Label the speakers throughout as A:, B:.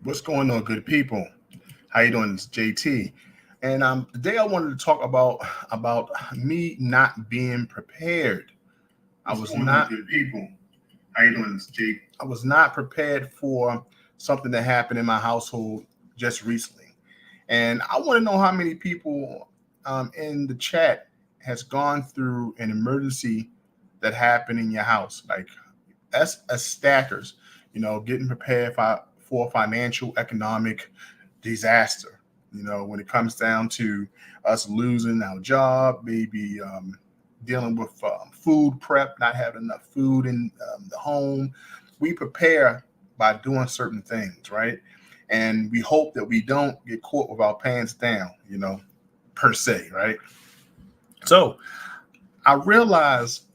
A: What's going on, good people? How you doing? It's JT, and today I wanted to talk about me not being prepared. I
B: What's
A: was
B: going on,
A: not.
B: good people? How you doing, this Jake?
A: I was not prepared for something that happened in my household just recently, and I want to know how many people in the chat has gone through an emergency that happened in your house, like as stackers, getting prepared for financial, economic disaster. When it comes down to us losing our job, maybe dealing with food prep, not having enough food in the home, we prepare by doing certain things, right? And we hope that we don't get caught with our pants down, per se, right? So I realized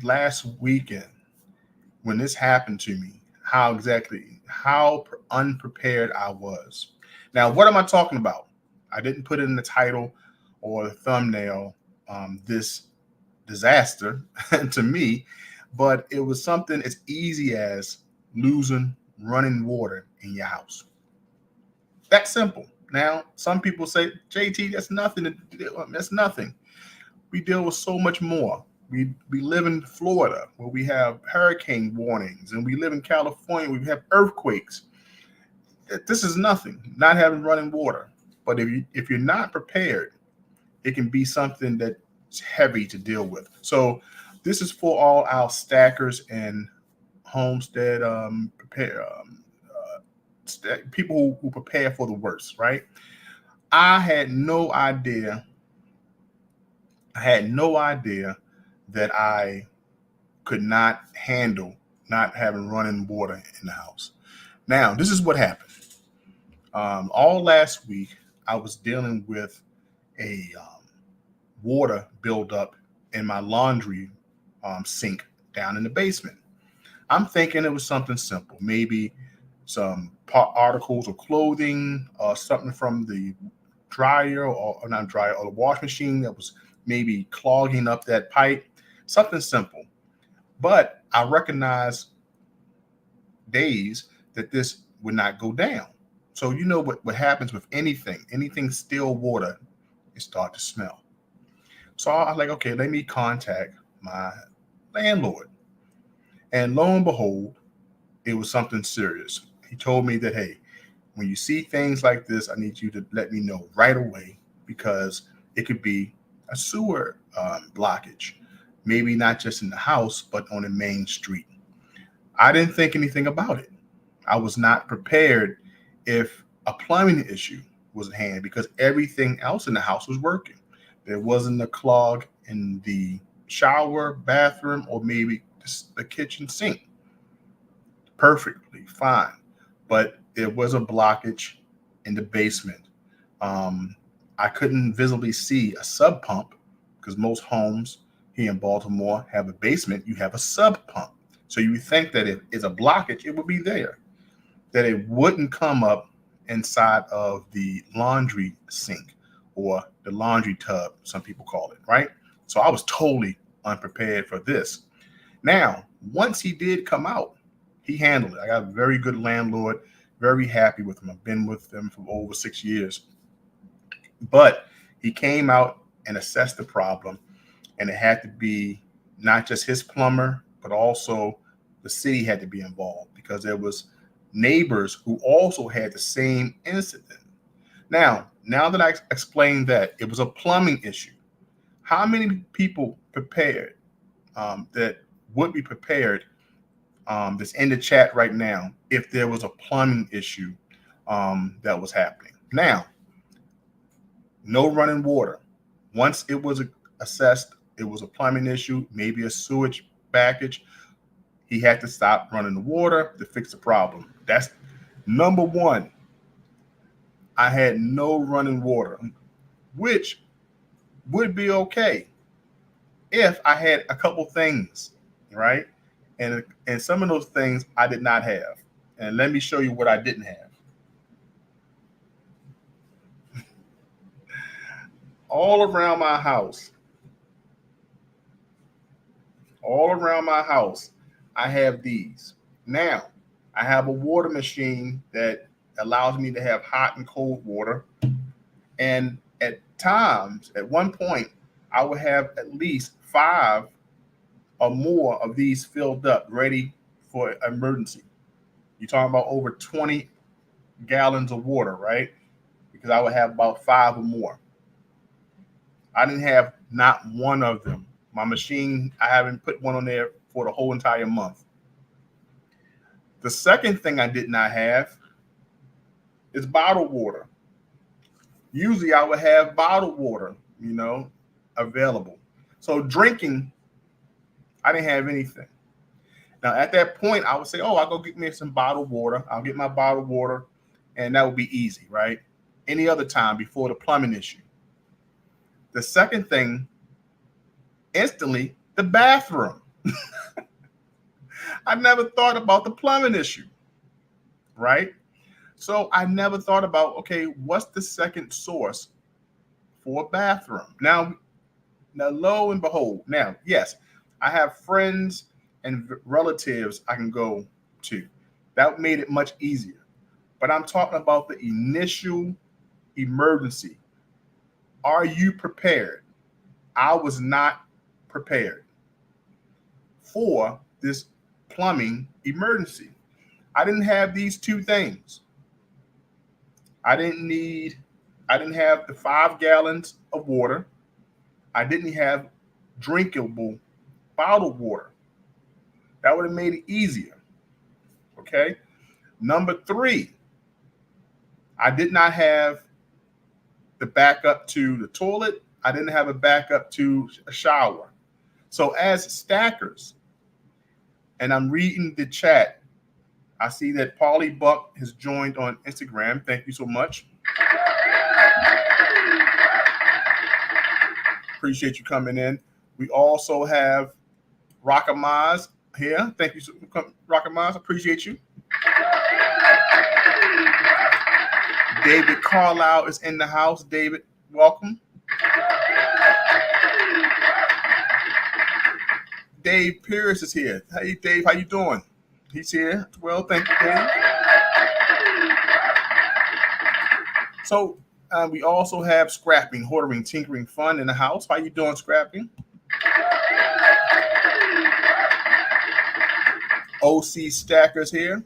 A: last weekend when this happened to me, how unprepared I was. Now, what am I talking about? I didn't put it in the title or the thumbnail, this disaster to me, but it was something as easy as losing running water in your house. That's simple. Now, some people say, JT, that's nothing. That's nothing. We deal with so much more. We live in Florida where we have hurricane warnings, and we live in California where we have earthquakes. This is nothing, not having running water. But if you're not prepared, it can be something that's heavy to deal with. So this is for all our stackers and homestead prepare people who prepare for the worst, right? I had no idea. I had no idea that I could not handle not having running water in the house. Now, this is what happened. All last week, I was dealing with a water buildup in my laundry sink down in the basement. I'm thinking it was something simple, maybe some articles of clothing, something from the dryer or not dryer or the wash machine that was maybe clogging up that pipe, something simple. But I recognized days that this would not go down. So you know what happens with anything still water, it start to smell. So I was like, okay, let me contact my landlord. And lo and behold, it was something serious. He told me that, hey, when you see things like this, I need you to let me know right away because it could be a sewer blockage, maybe not just in the house, but on the main street. I didn't think anything about it. I was not prepared if a plumbing issue was at hand because everything else in the house was working. There wasn't a clog in the shower, bathroom, or maybe the kitchen sink. Perfectly fine. But there was a blockage in the basement. Um, I couldn't visibly see a sub pump because most homes here in Baltimore have a basement. You have a sub pump. So you would think that if it's a blockage, it would be there, that it wouldn't come up inside of the laundry sink or the laundry tub, some people call it, right? So I was totally unprepared for this. Now, once he did come out, he handled it. I got a very good landlord, very happy with him. I've been with them for over 6 years. But he came out and assessed the problem, and it had to be not just his plumber, but also the city had to be involved because there was neighbors who also had the same incident. Now that I explained that it was a plumbing issue, how many people prepared that would be prepared that's in the chat right now if there was a plumbing issue that was happening? Now, no running water. Once it was assessed, it was a plumbing issue, maybe a sewage package. He had to stop running the water to fix the problem. That's number one. I had no running water, which would be okay if I had a couple things, right? And some of those things I did not have. And let me show you what I didn't have. All around my house, all around my house, I have these. Now, I have a water machine that allows me to have hot and cold water. And at times, at one point, I would have at least 5 or more of these filled up, ready for emergency. You're talking about over 20 gallons of water, right? Because I would have about 5 or more. I didn't have not one of them. My machine, I haven't put one on there for the whole entire month. The second thing I did not have is bottled water. Usually I would have bottled water, available. So drinking, I didn't have anything. Now at that point, I would say, oh, I'll go get me some bottled water. I'll get my bottled water, and that would be easy, right? Any other time before the plumbing issue. The second thing, instantly, the bathroom. I never thought about the plumbing issue, right? So I never thought about, okay, what's the second source for a bathroom? Now, lo and behold, now, yes, I have friends and relatives I can go to. That made it much easier. But I'm talking about the initial emergency. Are you prepared? I was not prepared for this plumbing emergency. I didn't have these two things. I didn't have the 5 gallons of water. I didn't have drinkable bottled water. That would have made it easier. Okay. Number 3, I did not have the backup to the toilet. I didn't have a backup to a shower. So as stackers, and I'm reading the chat, I see that Paulie Buck has joined on Instagram. Thank you so much. Appreciate you coming in. We also have Rockamaz here. Thank you, Rockamaz. Appreciate you. David Carlisle is in the house. David, welcome. Dave Pierce is here. Hey, Dave, how you doing? He's here. Well, thank you, Dave. So we also have Scrapping, Hoarding, Tinkering Fun in the house. How you doing, Scrapping? OC Stackers here.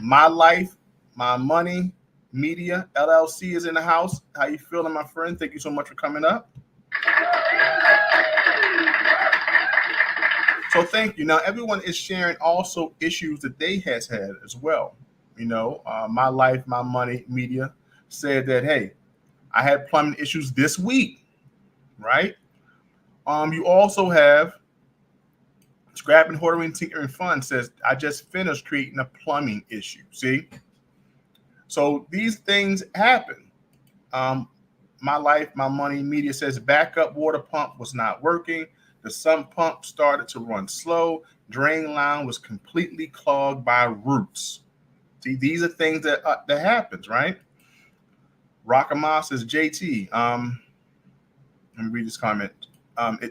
A: My Life, My Money Media LLC is in the house. How you feeling, my friend? Thank you so much for coming up. So thank you. Now, everyone is sharing also issues that they has had as well. My Life, My Money Media said that, hey, I had plumbing issues this week, right? You also have Scrapping, Hoarding, Tinkering Fun says, I just finished creating a plumbing issue. See? So these things happen. My Life, My Money Media says backup water pump was not working. The sump pump started to run slow. Drain line was completely clogged by roots. See, these are things that happens, right? Rockama says, JT, let me read this comment.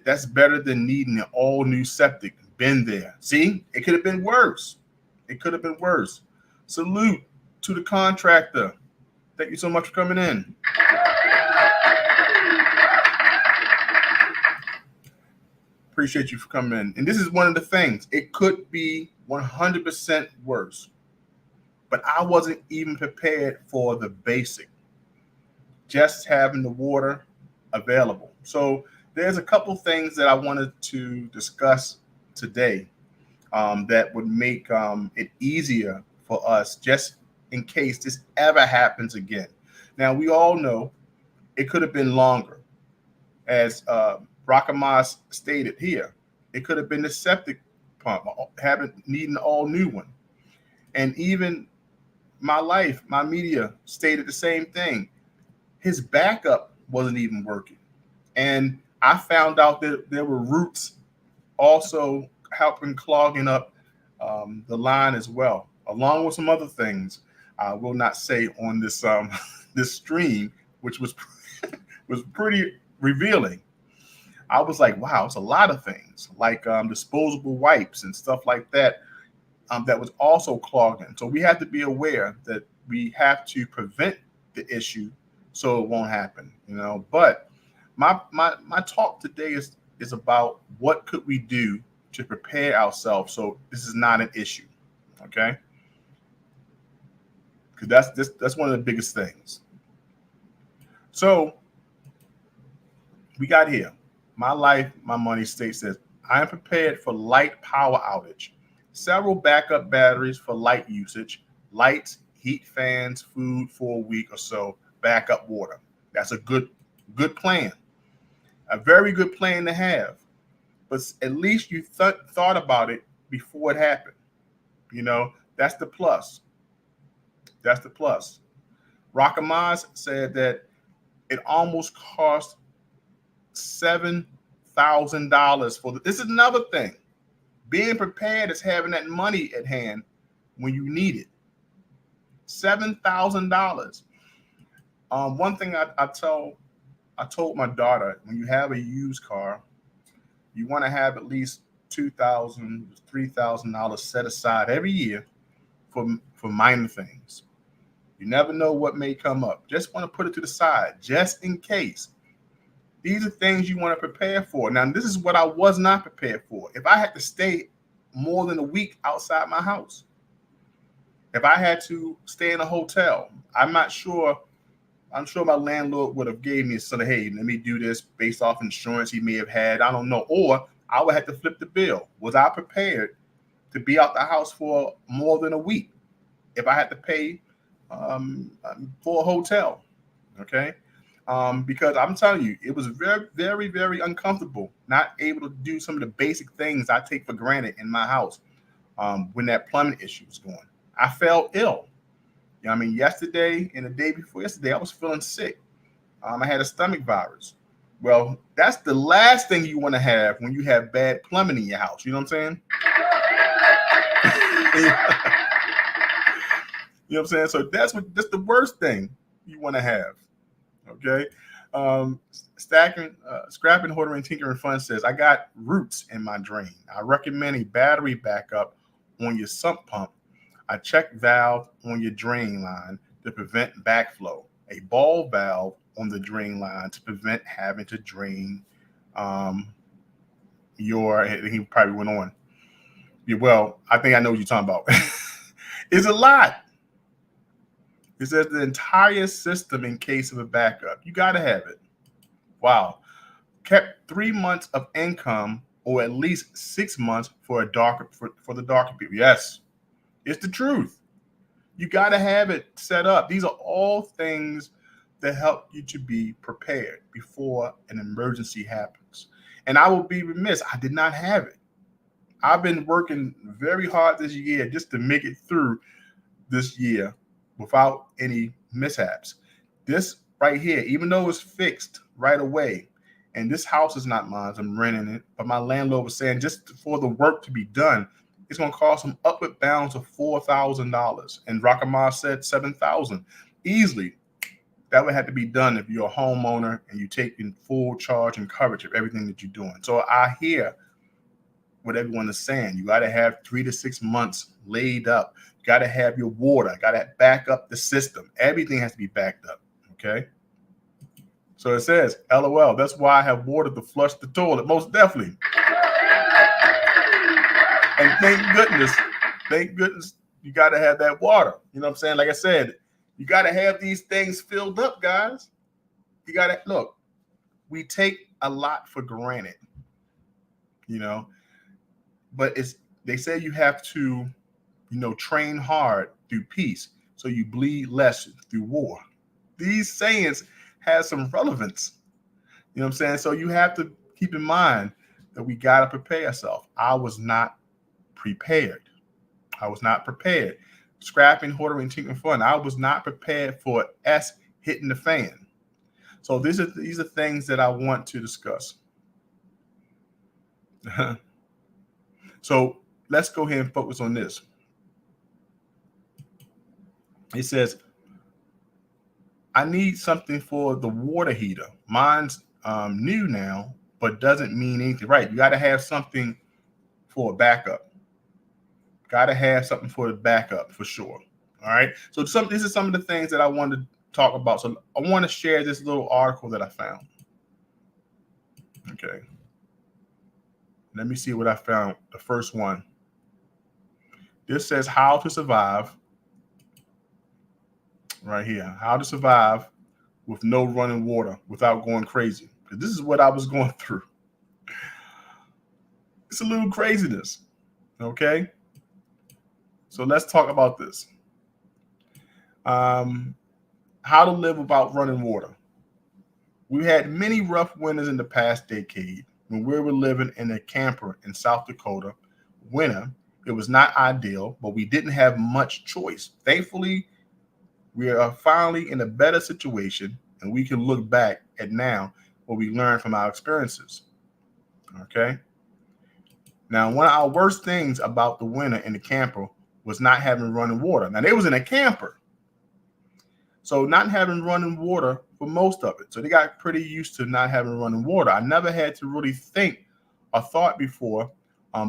A: That's better than needing an all new septic. Been there. See, it could have been worse. It could have been worse. Salute to the contractor. Thank you so much for coming in. Appreciate you for coming in. And this is one of the things. It could be 100% worse. But I wasn't even prepared for the basic. Just having the water available. So there's a couple things that I wanted to discuss today that would make it easier for us just in case this ever happens again. Now, we all know it could have been longer. As Rakamas stated here, it could have been the septic pump, needing an all new one. And even My Life, My Media stated the same thing. His backup wasn't even working. And I found out that there were roots also helping clogging up the line as well, along with some other things I will not say on this this stream, which was pretty revealing. I was like, wow, it's a lot of things like disposable wipes and stuff like that that was also clogging. So we have to be aware that we have to prevent the issue so it won't happen, But my talk today is about what could we do to prepare ourselves so this is not an issue, okay? Because that's one of the biggest things. So we got here. My life, my money state says I am prepared for light power outage. Several backup batteries for light usage, lights, heat fans, food for a week or so, backup water. That's a good plan. A very good plan to have. But at least you thought about it before it happened. That's the plus. That's the plus. Rakamas said that it almost cost $7,000 for this is another thing. Being prepared is having that money at hand when you need it. $7,000. One thing I told my daughter, when you have a used car, you want to have at least $2,000, $3,000 set aside every year for minor things. You never know what may come up. Just want to put it to the side, just in case. These are things you want to prepare for. Now, this is what I was not prepared for. If I had to stay more than a week outside my house, if I had to stay in a hotel, I'm sure my landlord would have gave me a sort of, hey, let me do this based off insurance he may have had. I don't know. Or I would have to flip the bill. Was I prepared to be out the house for more than a week if I had to pay for a hotel? Okay. Because I'm telling you, it was very, very, very uncomfortable not able to do some of the basic things I take for granted in my house when that plumbing issue was going. I felt ill. Yesterday and the day before yesterday, I was feeling sick. I had a stomach virus. Well, that's the last thing you want to have when you have bad plumbing in your house. You know what I'm saying? You know what I'm saying? So that's the worst thing you want to have. Okay. Scrapping, Hoarding, Tinkering Fun says, I got roots in my drain. I recommend a battery backup on your sump pump, a check valve on your drain line to prevent backflow, a ball valve on the drain line to prevent having to drain he probably went on. Yeah, well, I think I know what you're talking about. It's a lot. It says the entire system in case of a backup. You got to have it. Wow. Kept 3 months of income or at least 6 months for the darker people. Yes, it's the truth. You got to have it set up. These are all things that help you to be prepared before an emergency happens. And I will be remiss, I did not have it. I've been working very hard this year just to make it through this year without any mishaps. This right here, even though it's fixed right away, and this house is not mine, I'm renting it, but my landlord was saying just for the work to be done, it's going to cost some upward bounds of $4,000. And Rakamar said $7,000. Easily, that would have to be done if you're a homeowner and you're taking full charge and coverage of everything that you're doing. So I hear what everyone is saying. You got to have 3 to 6 months laid up. You got to have your water. Got to back up the system. Everything has to be backed up. Okay. So it says, LOL. That's why I have water to flush the toilet. Most definitely. And thank goodness, you got to have that water. You know what I'm saying? Like I said, you got to have these things filled up, guys. You got to look. We take a lot for granted, but they say you have to, train hard through peace, so you bleed less through war. These sayings have some relevance. You know what I'm saying? So you have to keep in mind that we got to prepare ourselves. I was not prepared. Scrapping, hoarding, tinkering fun. I was not prepared for S hitting the fan. So these are things that I want to discuss. So let's go ahead and focus on this. It says, I need something for the water heater. Mine's new now, but doesn't mean anything. Right. You got to have something for a backup. Got to have something for the backup for sure. All right. So this is some of the things that I wanted to talk about. So I want to share this little article that I found. Okay. Let me see what I found. The first one. This says how to survive. Right here. How to survive with no running water without going crazy. Because this is what I was going through. It's a little craziness. Okay. So let's talk about this. How to live without running water. We had many rough winters in the past decade when we were living in a camper in South Dakota. Winter, it was not ideal, but we didn't have much choice. Thankfully, we are finally in a better situation, and we can look back at now what we learned from our experiences. Okay. Now, one of our worst things about the winter in the camper was not having running water. Now, they was in a camper, so not having running water for most of it. So they got pretty used to not having running water. I never had to really think or thought before,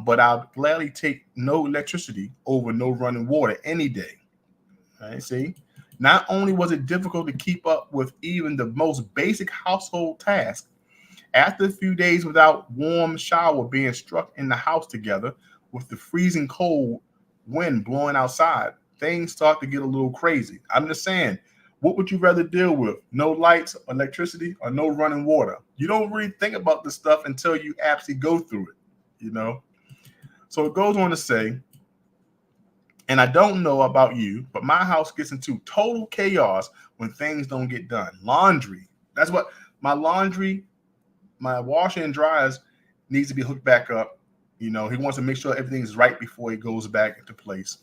A: but I'll gladly take no electricity over no running water any day. All right, see? Not only was it difficult to keep up with even the most basic household tasks, after a few days without warm shower being struck in the house together with the freezing cold wind blowing outside, things start to get a little crazy. I'm just saying, what would you rather deal with? No lights, electricity, or no running water? You don't really think about this stuff until you actually go through it, you know? So it goes on to say, and I don't know about you, but my house gets into total chaos when things don't get done. Laundry. That's what my laundry, my washer and dryers needs to be hooked back up. You know, he wants to make sure everything is right before he goes back into place.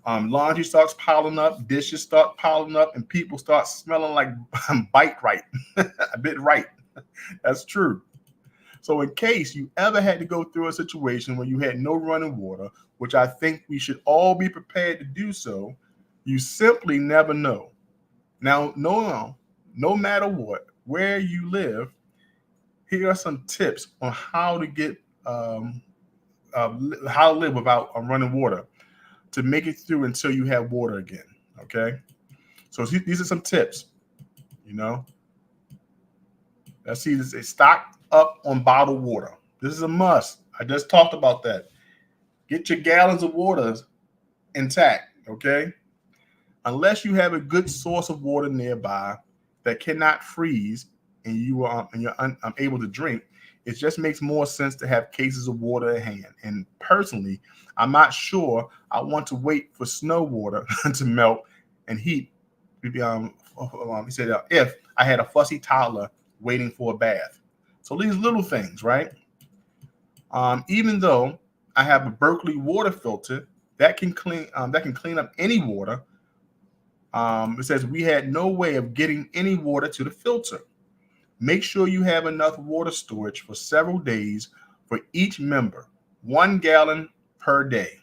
A: Laundry starts piling up, dishes start piling up, and people start smelling like bite right, a bit right. That's true. So in case you ever had to go through a situation where you had no running water, which I think we should all be prepared to do so, you simply never know. Now, no matter what, where you live, here are some tips on how to get how to live without running water to make it through until you have water again. Okay, so these are some tips. You know, let's see. This is stock up on bottled water. This is a must. I just talked about that. Get your gallons of water intact. Okay, unless you have a good source of water nearby that cannot freeze and you're unable to drink, it just makes more sense to have cases of water at hand. And personally, I'm not sure I want to wait for snow water to melt and heat. He said, if I had a fussy toddler waiting for a bath. So these little things, right? Even though I have a Berkeley water filter that can clean up any water. It says we had no way of getting any water to the filter. Make sure you have enough water storage for several days for each member, 1 gallon per day.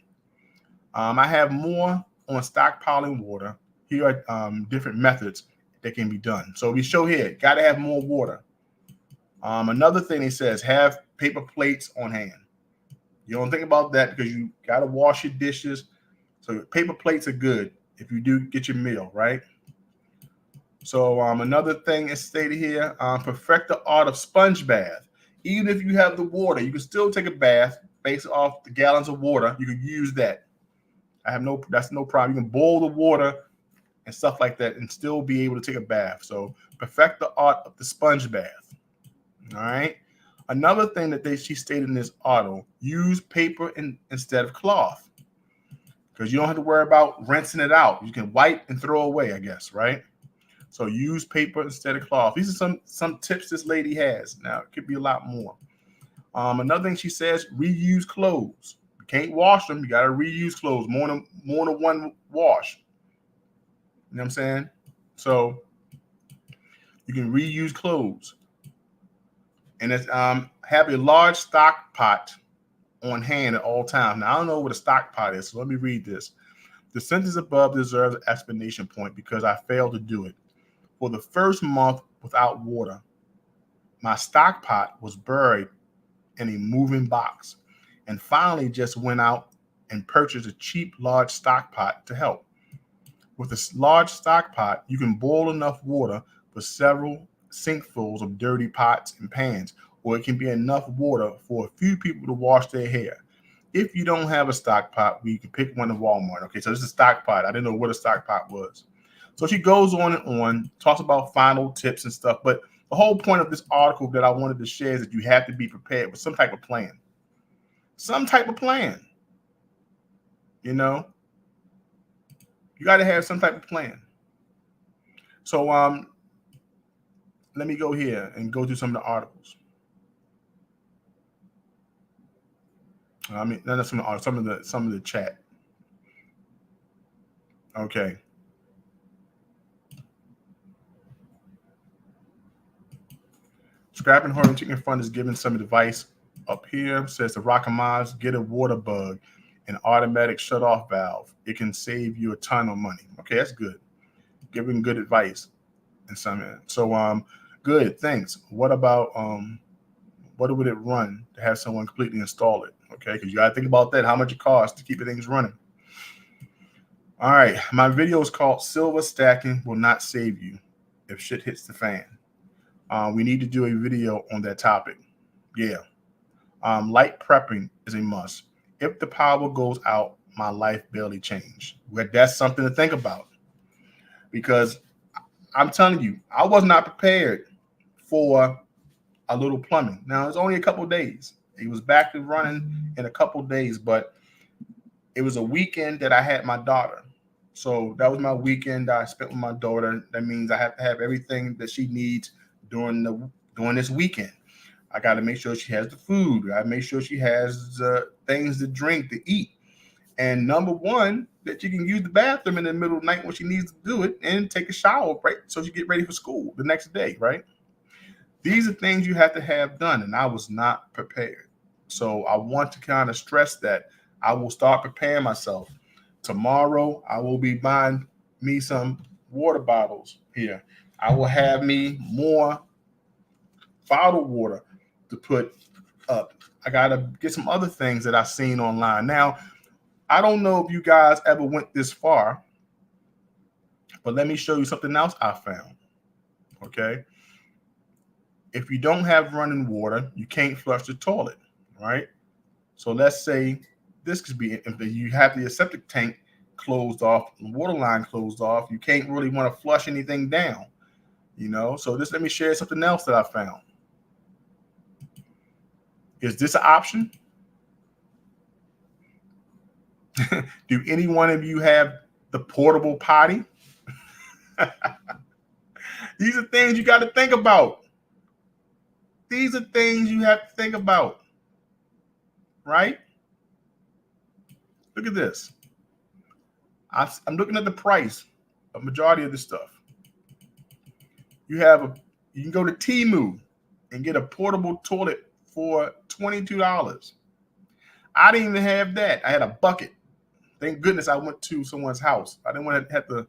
A: I have more on stockpiling water. Here are different methods that can be done. So we show here, got to have more water. Another thing it says, have paper plates on hand. You don't think about that because you got to wash your dishes. So paper plates are good if you do get your meal, right? So another thing is stated here, perfect the art of sponge bath. Even if you have the water, you can still take a bath based off the gallons of water. You can use that. That's no problem. You can boil the water and stuff like that and still be able to take a bath. So perfect the art of the sponge bath. All right. Another thing that she stated in this article, use paper instead of cloth. Because you don't have to worry about rinsing it out. You can wipe and throw away, I guess, right? So use paper instead of cloth. These are some tips this lady has. Now, it could be a lot more. Another thing she says, reuse clothes. You can't wash them. You got to reuse clothes. More than one wash. You know what I'm saying? So you can reuse clothes. And it's have a large stock pot on hand at all times. Now, I don't know what a stock pot is, so let me read this. The sentence above deserves an explanation point because I failed to do it. For the first month without water, my stock pot was buried in a moving box and finally just went out and purchase a cheap, large stock pot to help. With a large stock pot, you can boil enough water for several sinkfuls of dirty pots and pans, or it can be enough water for a few people to wash their hair. If you don't have a stock pot, you can pick one at Walmart. Okay, so this is a stock pot. I didn't know what a stock pot was. So she goes on and on, talks about final tips and stuff. But the whole point of this article that I wanted to share is that you have to be prepared with some type of plan. Some type of plan. You know, you got to have some type of plan. So let me go here and go through some of the articles. I mean, not some of the articles, some of the chat. Okay. Scrapping Hoarding Chicken Fund is giving some advice up here. Says the Rockamaz, get a water bug, an automatic shut-off valve. It can save you a ton of money. Okay, that's good. Giving good advice in some. So good, thanks. What about what would it run to have someone completely install it? Okay, because you gotta think about that, how much it costs to keep things running. All right, my video is called Silver Stacking Will Not Save You If Shit Hits the Fan. We need to do a video on that topic. Yeah. Light prepping is a must. If the power goes out, my life barely changed. That's something to think about. Because I'm telling you, I was not prepared for a little plumbing. Now, it's only a couple of days. It was back to running in a couple of days, but it was a weekend that I had my daughter. So that was my weekend that I spent with my daughter. That means I have to have everything that she needs during this weekend. I got to make sure she has the food. I make sure she has things to drink, to eat. And number one, that she can use the bathroom in the middle of the night when she needs to do it and take a shower, right? So she get ready for school the next day, right? These are things you have to have done, and I was not prepared. So I want to kind of stress that I will start preparing myself. Tomorrow, I will be buying me some water bottles here. I will have me more bottled water to put up. I got to get some other things that I've seen online. Now, I don't know if you guys ever went this far, but let me show you something else I found. Okay. If you don't have running water, you can't flush the toilet, right? So let's say this could be, if you have the septic tank closed off, the water line closed off, you can't really want to flush anything down, you know? So let me share something else that I found. Is this an option? Do any one of you have the portable potty? These are things you got to think about. These are things you have to think about, right? Look at this. I'm looking at the price of majority of this stuff. You can go to Temu and get a portable toilet for $22. I didn't even have that. I had a bucket. Thank goodness I went to someone's house. I didn't want to have to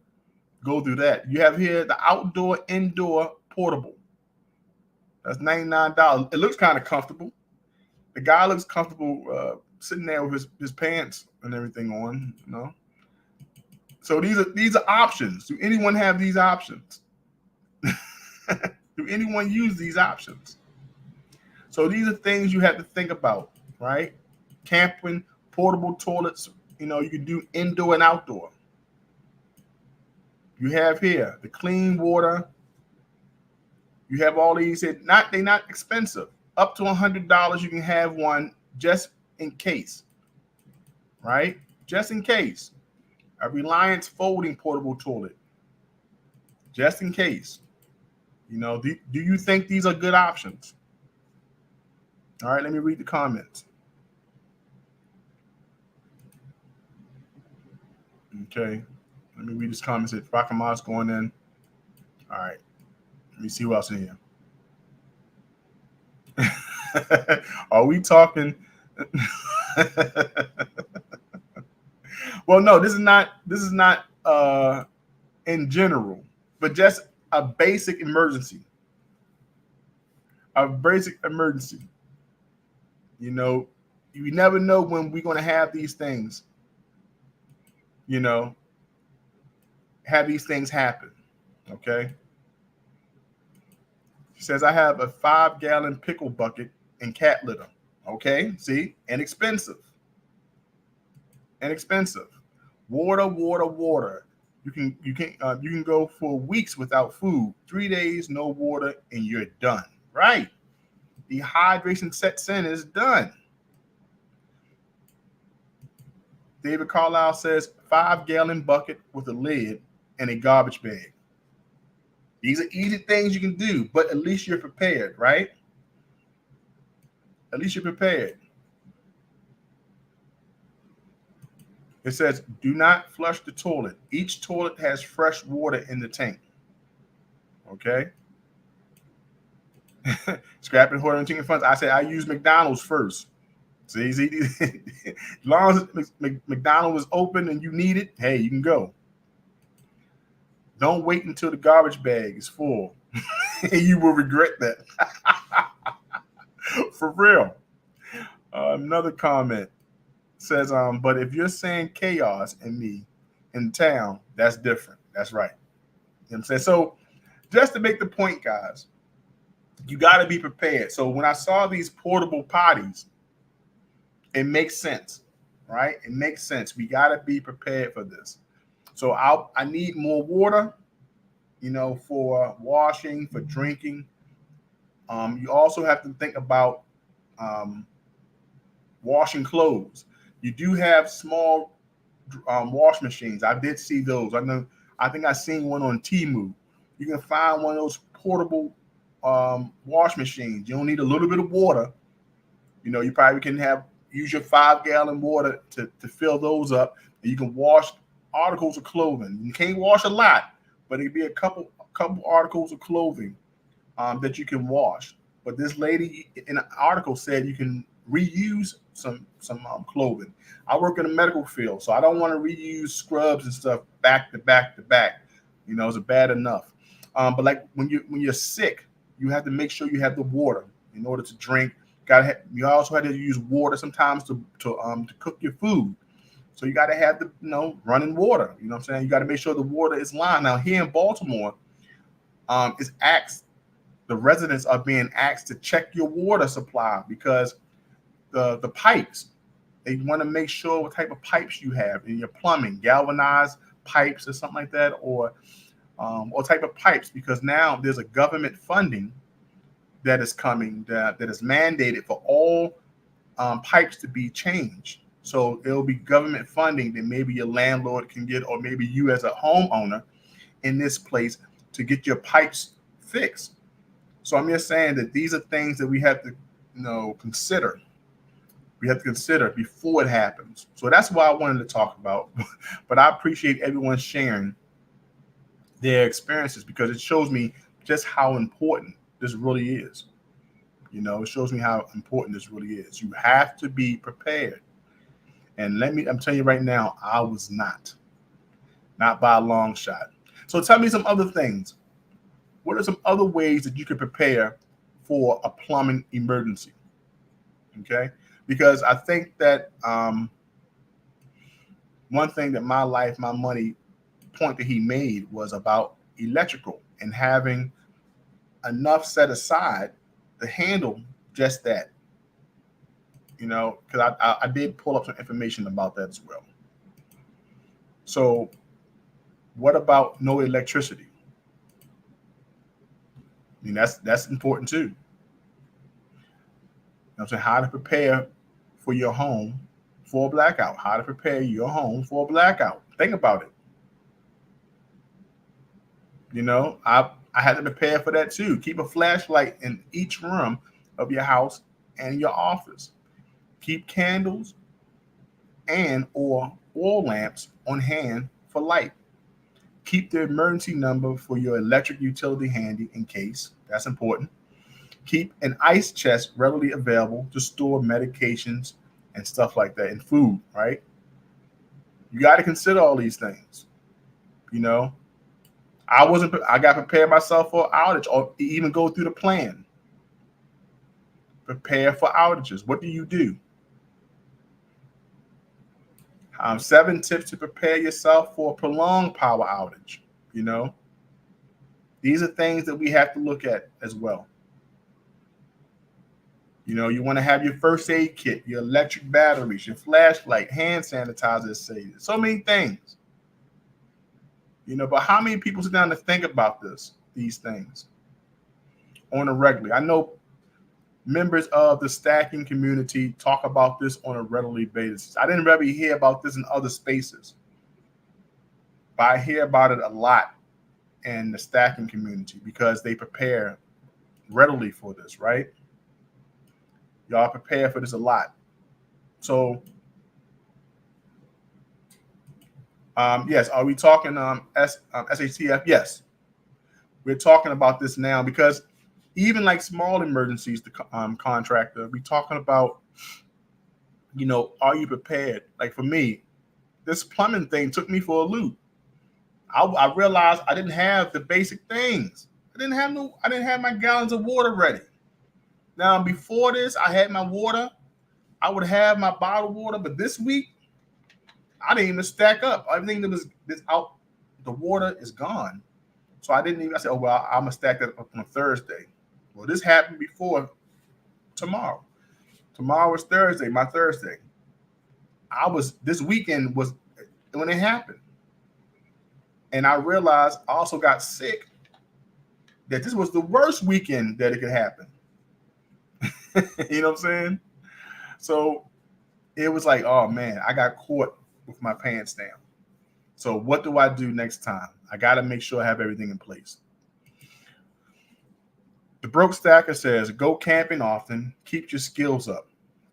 A: go through that. You have here the outdoor, indoor portable. That's $99. It looks kind of comfortable. The guy looks comfortable sitting there with his pants and everything on, you know. So these are options. Do anyone have these options? Do anyone use these options? So these are things you have to think about, right? Camping, portable toilets, you know, you can do indoor and outdoor. You have here the clean water. You have all these. They're not expensive. Up to $100, you can have one just in case, right? Just in case. A Reliance folding portable toilet, just in case. You know, do you think these are good options? All right, let me read the comments. Okay, let me read this comment. Said Rockamas going in. All right, let me see who else in here. Are we talking? Well, no, this is not in general, but just a basic emergency. A basic emergency. You know, you never know when we're going to have these things. have these things happen. Okay. She says, I have a 5-gallon pickle bucket and cat litter. Okay. See, inexpensive. Water, water, water. You can go for weeks without food. 3 days, no water, and you're done. Right. Dehydration sets in, is done. David Carlisle says 5-gallon bucket with a lid and a garbage bag. These are easy things you can do, but at least you're prepared, right? At least you're prepared. It says, do not flush the toilet. Each toilet has fresh water in the tank. Okay. Scrapping, hoarding, taking funds. I say I use McDonald's first. See, as long as McDonald's is open and you need it, hey, you can go. Don't wait until the garbage bag is full. You will regret that. For real. Another comment says, but if you're saying chaos and me in town, that's different. That's right. You know what I'm saying? So just to make the point, guys, you got to be prepared. So when I saw these portable potties, it makes sense, right? It makes sense. We got to be prepared for this. So I need more water, for washing, for drinking. You also have to think about washing clothes. You do have small wash machines. I did see those. I think I seen one on Temu. You can find one of those portable wash machines. You don't need a little bit of water. You probably can use your 5-gallon water to fill those up, and you can wash articles of clothing. You can't wash a lot, but it could be a couple articles of clothing that you can wash. But this lady in an article said you can reuse some clothing. I work in the medical field, so I don't want to reuse scrubs and stuff back to back to back. It's bad enough. But like when you're sick, you have to make sure you have the water in order to drink. You also have to use water sometimes to cook your food. So you got to have the running water. You know what I'm saying? You got to make sure the water is lined. Now here in Baltimore, the residents are being asked to check your water supply because the pipes, they want to make sure what type of pipes you have in your plumbing, galvanized pipes or something like that, or type of pipes, because now there's a government funding that is coming that is mandated for all pipes to be changed. So it'll be government funding that maybe your landlord can get, or maybe you as a homeowner in this place to get your pipes fixed. So I'm just saying that these are things that we have to consider. We have to consider before it happens. So that's why I wanted to talk about. But I appreciate everyone sharing their experiences, because it shows me just how important this really is. It shows me how important this really is. You have to be prepared. And I'm telling you right now, I was not by a long shot. So tell me some other things. What are some other ways that you could prepare for a plumbing emergency? Okay. Because I think that one thing that my money point that he made was about electrical and having enough set aside to handle just that. Because I did pull up some information about that as well. So what about no electricity? I mean, that's important too. I'm saying how to prepare for your home for a blackout. How to prepare your home for a blackout. Think about it. I had to prepare for that too. Keep a flashlight in each room of your house and your office. Keep candles or oil lamps on hand for light. Keep the emergency number for your electric utility handy in case. That's important. Keep an ice chest readily available to store medications and stuff like that, and food, right? You got to consider all these things. I got to prepare myself for outage, or even go through the plan. Prepare for outages. What do you do? 7 tips to prepare yourself for a prolonged power outage. You know, these are things that we have to look at as well. You know, you want to have your first aid kit, your electric batteries, your flashlight, hand sanitizer, so many things. You know, but how many people sit down to think about these things on a regular? I know members of the stacking community talk about this on a regular basis. I didn't really hear about this in other spaces, but I hear about it a lot in the stacking community because they prepare readily for this, right? Y'all prepare for this a lot. So, yes, are we talking SATF? Yes, we're talking about this now because even like small emergencies, the contractor, we talking about, you know, are you prepared? Like for me, this plumbing thing took me for a loop. I realized I didn't have the basic things. I didn't have my gallons of water ready. Now before this, I had my water. I would have my bottled water, but this week I didn't even stack up. Everything that was out, the water is gone. So I didn't even. I said, "Oh well, I'm gonna stack that up on Thursday." Well, this happened before tomorrow. Tomorrow is Thursday, my Thursday. This weekend was when it happened. And I realized I also got sick, that this was the worst weekend that it could happen. You know what I'm saying? So it was like, oh man, I got caught with my pants down. So what do I do next time? I got to make sure I have everything in place. The Broke Stacker says, go camping often, keep your skills up.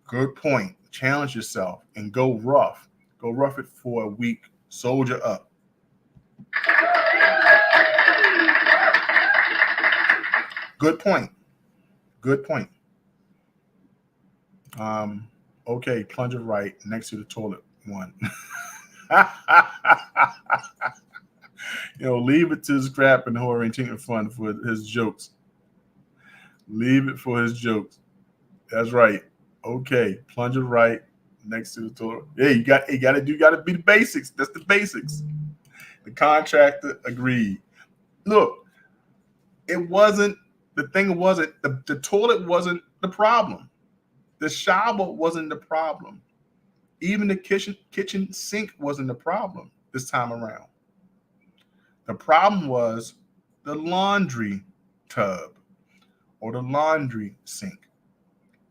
A: Good point. Challenge yourself and go rough. Go rough it for a week. Soldier up. Good point. Good point. Okay, plunger right next to the toilet one. You know, leave it to Scrap and Horrington Fun for his jokes. Leave it for his jokes. That's right. Okay, plunger right next to the toilet. Yeah, you got to be the basics. That's the basics. The contractor agreed. Look, the toilet wasn't the problem. The shower wasn't the problem. Even the kitchen sink wasn't the problem this time around. The problem was the laundry tub or the laundry sink.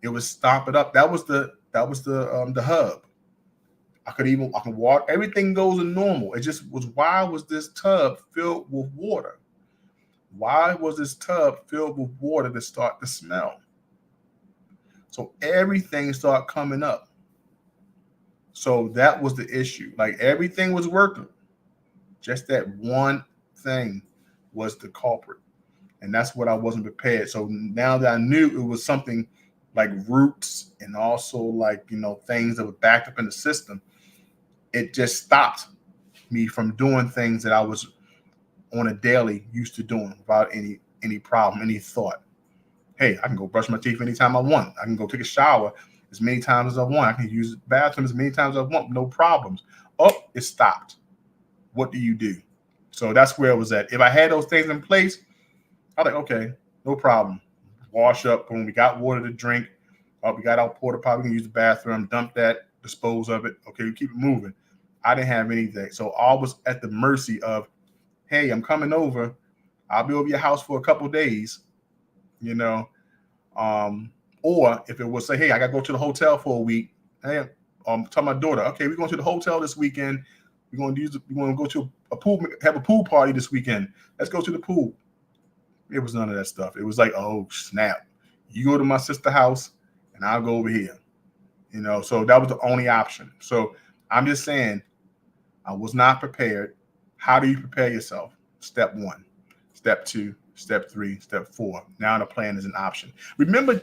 A: It was stomping up. That was the hub. I can walk. Everything goes in normal. It just was, why was this tub filled with water? Why was this tub filled with water to start to smell? So everything started coming up. So that was the issue. Like everything was working. Just that one thing was the culprit. And that's what I wasn't prepared. So now that I knew it was something like roots and also like, you know, things that were backed up in the system, it just stopped me from doing things that I was on a daily used to doing without any problem, any thought. Hey, I can go brush my teeth anytime I want. I can go take a shower as many times as I want. I can use the bathroom as many times as I want, no problems. Oh, it stopped. What do you do? So that's where it was at. If I had those things in place, I was like, okay, no problem. Wash up. When we got water to drink, we got our porta potty. We can use the bathroom, dump that, dispose of it. Okay, we keep it moving. I didn't have anything. So I was at the mercy of, hey, I'm coming over. I'll be over your house for a couple days, you know. Or if it was say, hey, I got to go to the hotel for a week. Hey, tell my daughter, okay, we're going to the hotel this weekend. We're going to go to a pool, have a pool party this weekend. Let's go to the pool. It was none of that stuff. It was like, oh, snap. You go to my sister's house and I'll go over here. You know, so that was the only option. So I'm just saying, I was not prepared. How do you prepare yourself? Step 1, step 2, step 3, step 4. Now the plan is an option. Remember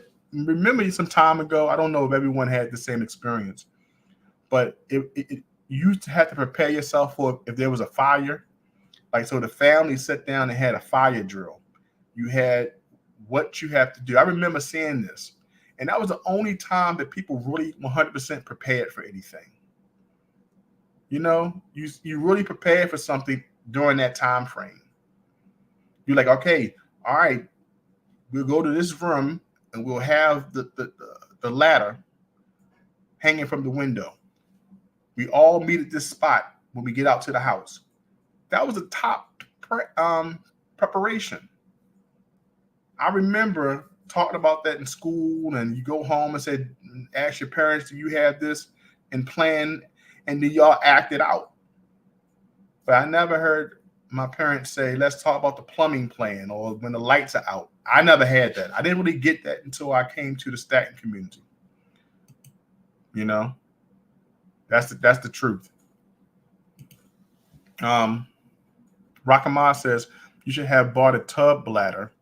A: some time ago, I don't know if everyone had the same experience, but you used to have to prepare yourself for if there was a fire. Like, so the family sat down and had a fire drill. You had what you have to do. I remember seeing this. And that was the only time that people really 100% prepared for anything. You know, you really prepare for something during that time frame. You're like, okay, all right, we'll go to this room and we'll have the ladder hanging from the window. We all meet at this spot when we get out to the house. That was a top preparation. I remember talking about that in school, and you go home and said, ask your parents, do you have this and plan, and do y'all act it out? But I never heard my parents say, let's talk about the plumbing plan or when the lights are out. I never had that. I didn't really get that until I came to the Staten community. You know, that's the truth. Rakamah says you should have bought a tub bladder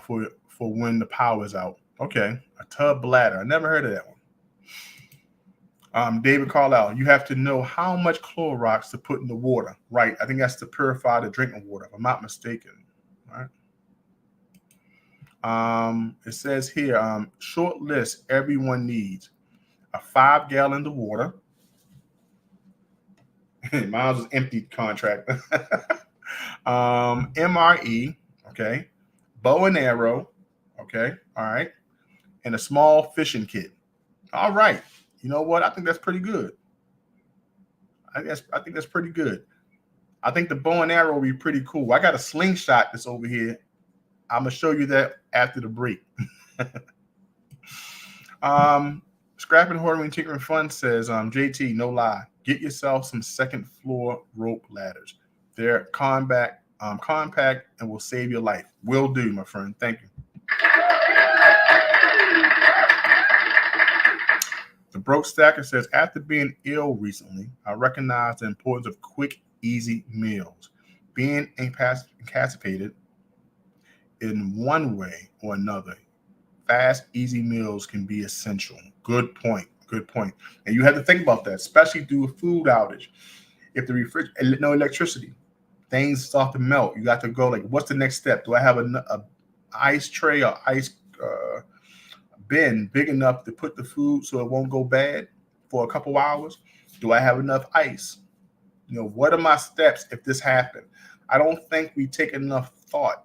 A: for when the power is out. Okay, a tub bladder. I never heard of that one. David Carlisle, you have to know how much Clorox to put in the water. Right. I think that's to purify the drinking water, if I'm not mistaken. All right. It says here, short list everyone needs. A 5-gallon of water. Mine was empty contract. MRE, okay. Bow and arrow, okay. All right. And a small fishing kit. All right. You know what? I think that's pretty good. I think that's pretty good. I think the bow and arrow will be pretty cool. I got a slingshot that's over here. I'm gonna show you that after the break. Scrapping Hoarding Tinkering Fun says, JT, no lie, get yourself some second floor rope ladders. They're compact and will save your life. Will do, my friend. Thank you. The Broke Stacker says, after being ill recently, I recognize the importance of quick, easy meals. Being incapacitated in one way or another, fast, easy meals can be essential. Good point. Good point. And you have to think about that, especially through a food outage. If the refrigerator, no electricity, things start to melt. You got to go like, what's the next step? Do I have a ice tray or ice bin big enough to put the food so it won't go bad for a couple hours? Do I have enough ice? You know, what are my steps if this happened? I don't think we take enough thought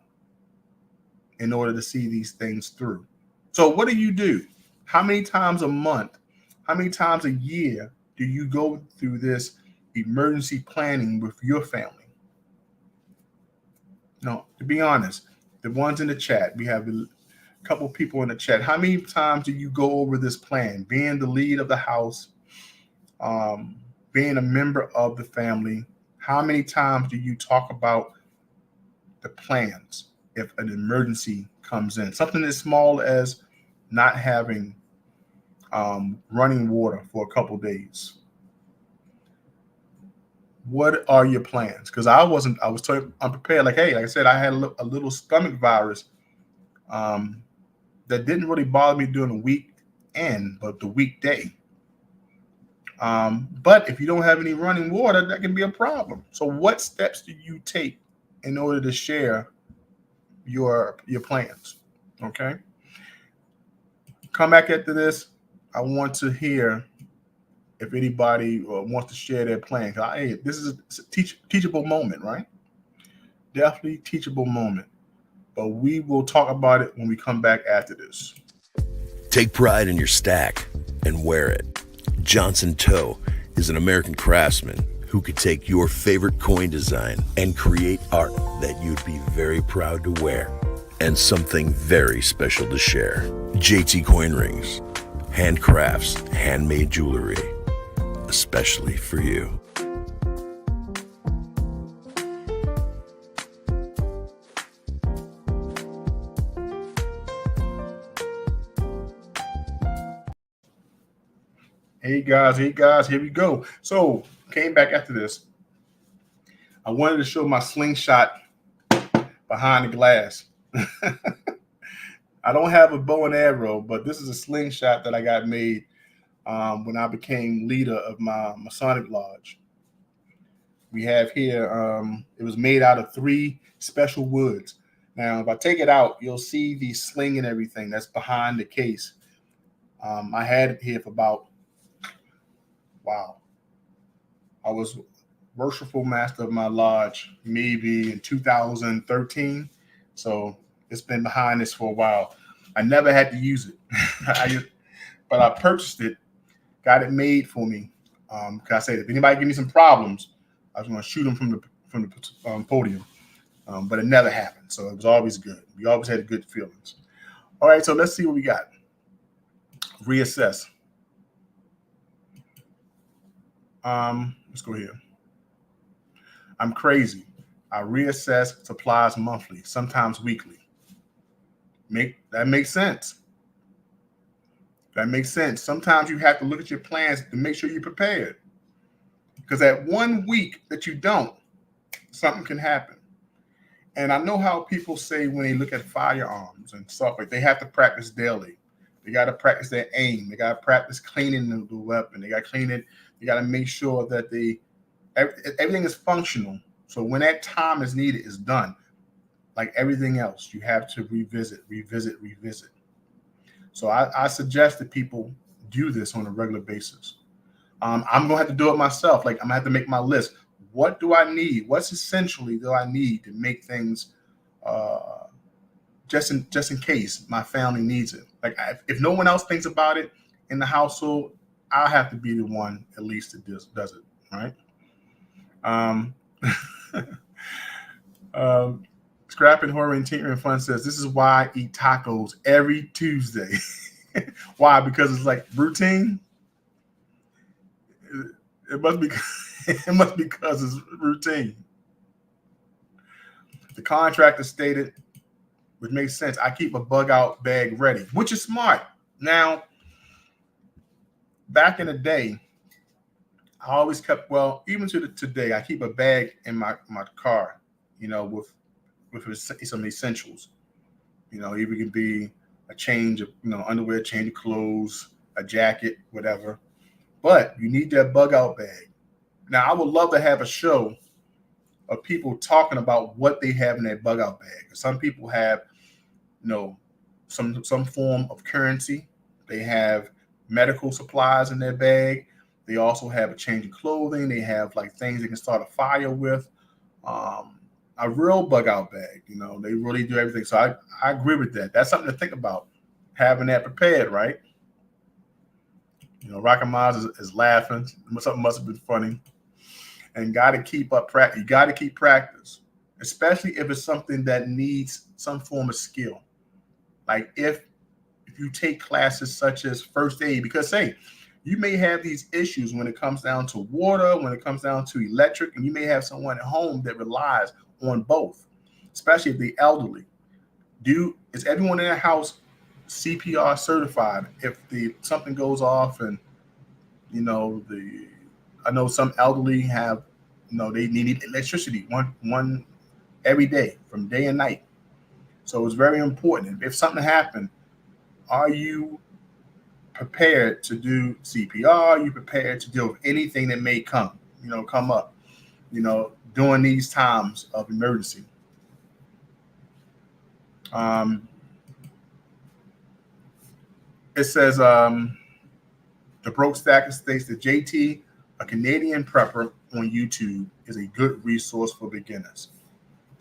A: in order to see these things through. So what do? How many times a month, how many times a year do you go through this emergency planning with your family? No, to be honest, the ones in the chat, we have a couple people in the chat. How many times do you go over this plan? Being the lead of the house, being a member of the family, how many times do you talk about the plans if an emergency comes in? Something as small as not having running water for a couple days. What are your plans? Because I was totally unprepared. Like, hey, like I said, I had a little stomach virus that didn't really bother me during the weekend, but the weekday. But if you don't have any running water, that can be a problem. So what steps do you take in order to share your plans? Okay. Come back after this. I want to hear if anybody wants to share their plan. Hey, this is a teachable moment, right? Definitely teachable moment. But we will talk about it when we come back after this.
C: Take pride in your stack and wear it. Johnson Toe is an American craftsman who could take your favorite coin design and create art that you'd be very proud to wear and something very special to share. JTCoinRings, handcrafts, handmade jewelry, especially for you.
A: Hey guys, here we go. So came back after this. I wanted to show my slingshot behind the glass. I don't have a bow and arrow, but this is a slingshot that I got made when I became leader of my Masonic Lodge. We have here, it was made out of 3 special woods. Now, if I take it out, you'll see the sling and everything that's behind the case. I had it here for about, I was worshipful master of my lodge maybe in 2013. So it's been behind this for a while. I never had to use it, but I purchased it, got it made for me. Because I said, if anybody give me some problems, I was going to shoot them from the podium. But it never happened. So it was always good. We always had good feelings. All right, so let's see what we got. Reassess. Let's go here. I'm crazy. I reassess supplies monthly, sometimes weekly. That makes sense. That makes sense. Sometimes you have to look at your plans to make sure you're prepared. Because at 1 week that you don't, something can happen. And I know how people say when they look at firearms and stuff, like they have to practice daily. They got to practice their aim. They got to practice cleaning the weapon. They got to clean it. You got to make sure that everything is functional. So when that time is needed, it's done. Like everything else, you have to revisit. So I suggest that people do this on a regular basis. I'm going to have to do it myself. Like I'm going to have to make my list. What do I need? What's essentially do I need to make things just in case my family needs it? Like if no one else thinks about it in the household, I'll have to be the one at least that does it, right? Scrapping Horror and Tinkering Fun says, this is why I eat tacos every Tuesday. Why? Because it's like routine? It must be because it's routine. The contractor stated, which makes sense, I keep a bug out bag ready, which is smart. Now, back in the day, I always kept, well, even to today, I keep a bag in my car, with some essentials. Either it can be a change of, underwear, change of clothes, a jacket, whatever. But you need that bug out bag. Now, I would love to have a show of people talking about what they have in that bug out bag. Some people have, some form of currency. They have medical supplies in their bag. They also have a change of clothing. They have like things they can start a fire with. A real bug out bag. They really do everything. So I agree with that. That's something to think about, having that prepared, right? Rocket Miles is laughing. Something must have been funny. And got to keep up practice. You got to keep practice, especially if it's something that needs some form of skill. Like if you take classes such as first aid, because you may have these issues when it comes down to water, when it comes down to electric, and you may have someone at home that relies on both, especially if they're elderly. Is everyone in their house CPR certified? If something goes off and I know some elderly have they need electricity one every day from day and night. So it's very important. If something happened, are you prepared to do CPR? Are you prepared to deal with anything that may come up, during these times of emergency? It says the Broke Stacker states that JT, a Canadian prepper on YouTube, is a good resource for beginners.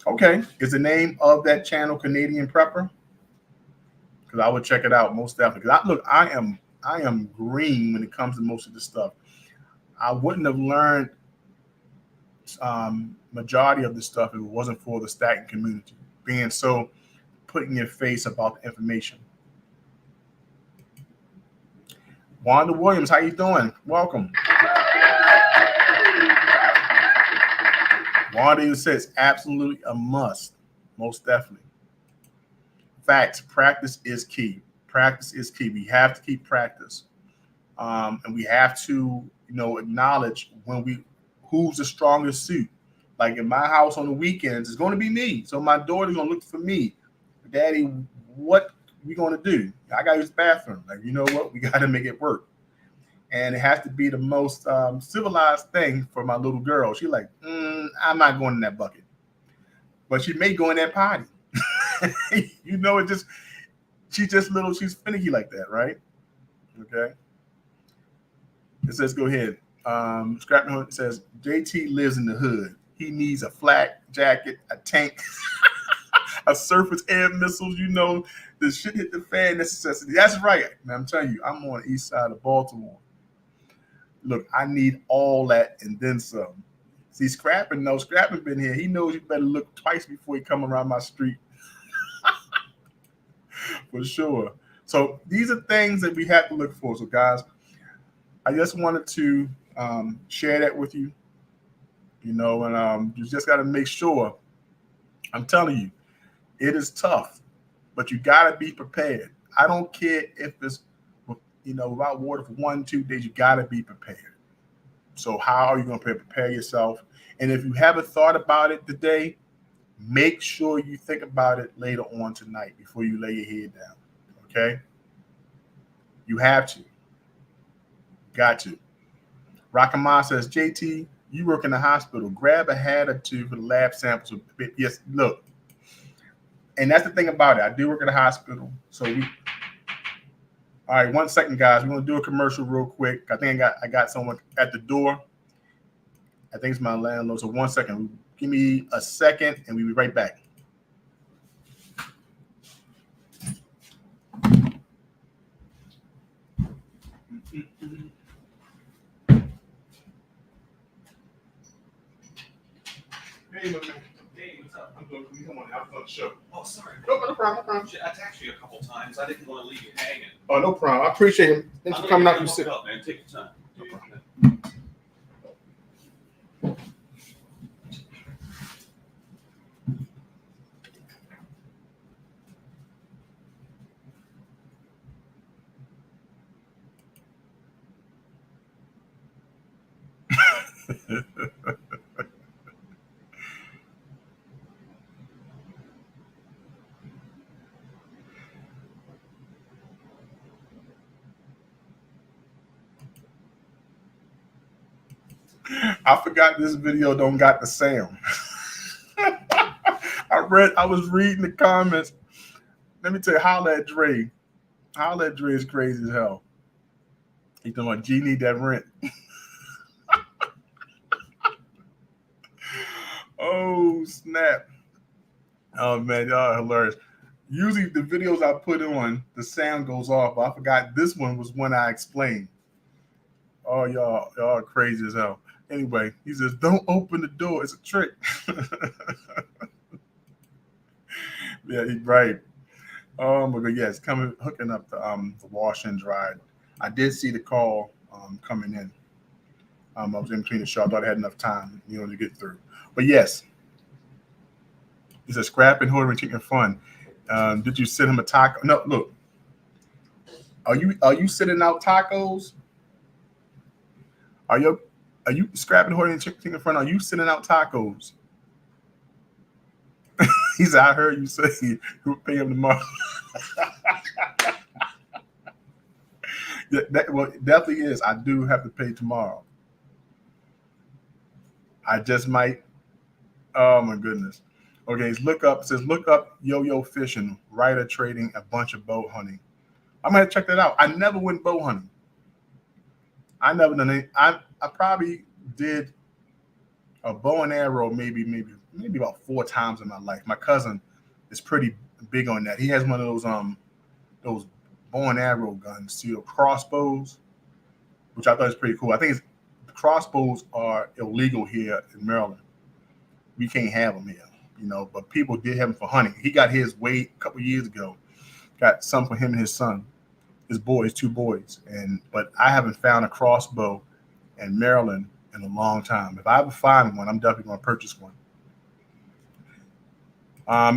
A: Okay, is the name of that channel Canadian Prepper? Because I would check it out most definitely. Because I am green when it comes to most of this stuff. I wouldn't have learned majority of this stuff if it wasn't for the stacking community being so put in your face about the information. Wanda Williams, how you doing? Welcome. Wanda says absolutely a must. Most definitely. Facts. Practice is key. Practice is key. We have to keep practice. And we have to, acknowledge who's the strongest suit. Like in my house on the weekends, it's going to be me. So my daughter's going to look for me. Daddy, what we going to do? I got to use the bathroom. Like, you know what? We got to make it work. And it has to be the most civilized thing for my little girl. She's like, I'm not going in that bucket. But she may go in that potty. She's finicky like that, right? Okay. It says, go ahead. Scrapping Hood says JT lives in the hood. He needs a flak jacket, a tank, a surface air missiles. You know, the shit hit the fan necessity. That's right, man. I'm telling you, I'm on the east side of Baltimore. Look, I need all that and then some. See, Scrapping been here. He knows you better look twice before you come around my street. For sure. So these are things that we have to look for. So guys, I just wanted to share that with you. You know, and you just got to make sure. I'm telling you, it is tough, but you got to be prepared. I don't care if it's, without water for 1-2 days, you got to be prepared. So how are you going to prepare yourself? And if you haven't thought about it today, make sure you think about it later on tonight before you lay your head down. Okay? You have to. Got to. Rockama says, JT, you work in the hospital. Grab a hat or two for the lab samples. Yes, look. And that's the thing about it. I do work at a hospital. So all right, 1 second, guys. We're gonna do a commercial real quick. I think I got someone at the door. I think it's my landlord. So 1 second. Give me a second and we'll be right back. Hey, my man.
D: Hey, what's up?
A: I'm going to come on. I'm on the show.
D: Oh, sorry.
A: No problem. No problem.
D: I texted you a couple times. I didn't want to leave you hanging.
A: Oh, no problem. I appreciate it. Thanks for coming out. You sit.
D: Up, man. Take your time.
A: No problem. I forgot this video don't got the sound. I was reading the comments. Let me tell you, holla at Dre. Holla at Dre is crazy as hell. He's talking about G need that rent. Oh, snap. Oh, man, y'all are hilarious. Usually the videos I put on, the sound goes off, but I forgot this one was one I explained. Oh, y'all are crazy as hell. Anyway, he says, don't open the door. It's a trick. Yeah, he's right. Oh, my God. Yes, hooking up the wash and dry. I did see the call coming in. I was in between the show. I thought I had enough time, to get through. But yes, he says, scrapping, hoarding, taking fun. Did you send him a taco? No, look. Are you sending out tacos? Are you scrapping, hoarding, taking fun? Are you sending out tacos? He said, I heard you say you'll pay him tomorrow. Well, it definitely is. I do have to pay tomorrow. I just might. Oh my goodness. Okay, it says look up yo-yo fishing, writer trading a bunch of bow hunting. I might check that out. I never went bow hunting. I never done it. I probably did a bow and arrow maybe about 4 times in my life. My cousin is pretty big on that. He has one of those bow and arrow guns, crossbows, which I thought is pretty cool. I think crossbows are illegal here in Maryland. We can't have them here, but people did have them for hunting. He got his a couple years ago. Got some for him and his son, his 2 boys. But I haven't found a crossbow in Maryland in a long time. If I ever find one, I'm definitely going to purchase one.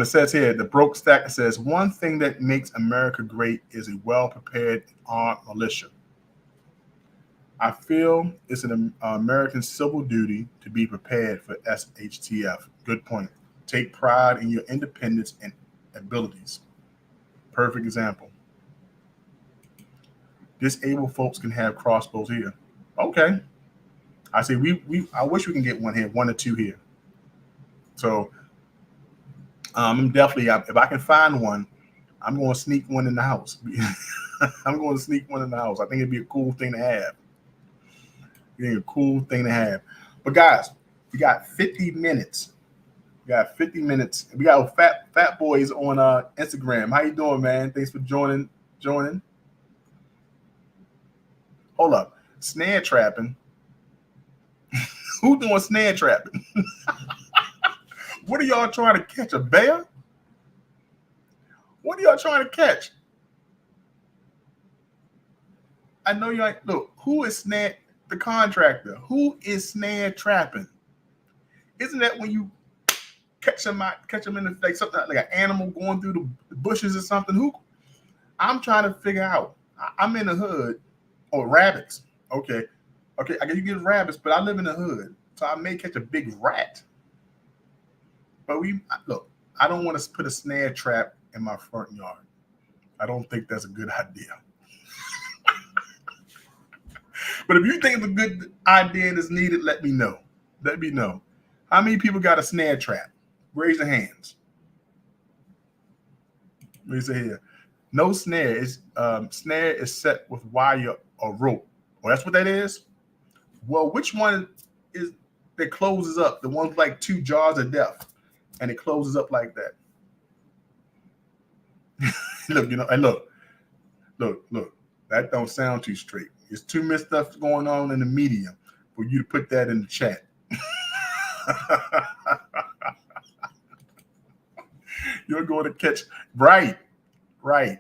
A: It says here, the broke stack says, one thing that makes America great is a well-prepared armed militia. I feel it's an American civil duty to be prepared for SHTF. Good point. Take pride in your independence and abilities. Perfect example. Disabled folks can have crossbows here. Okay. I say I wish we can get one here, 1 or 2 here. So I'm definitely, if I can find one, I'm going to sneak one in the house. I'm going to sneak one in the house. I think it'd be a cool thing to have. It ain't a cool thing to have. But guys, we got 50 minutes. We got 50 minutes. We got fat boys on Instagram. How you doing, man? Thanks for joining. Hold up. Snare trapping. Who doing snare trapping? What are y'all trying to catch? A bear? What are y'all trying to catch? I know you're like, look, who is snare? The contractor. Who is snare trapping? Isn't that when you catch them in the like something like an animal going through the bushes or something? Who? I'm trying to figure out. I'm in the hood. Oh, rabbits. Okay. I guess you get rabbits, but I live in the hood, so I may catch a big rat. But look. I don't want to put a snare trap in my front yard. I don't think that's a good idea. But if you think it's a good idea and it's needed, let me know. Let me know. How many people got a snare trap? Raise your hands. Let me say here. No snare. Snare is set with wire or rope. Well, that's what that is? Well, which one is that closes up? The one's like 2 jars of death, and it closes up like that. Look, and look. That don't sound too straight. There's too much stuff going on in the media for you to put that in the chat. You're going to catch right. You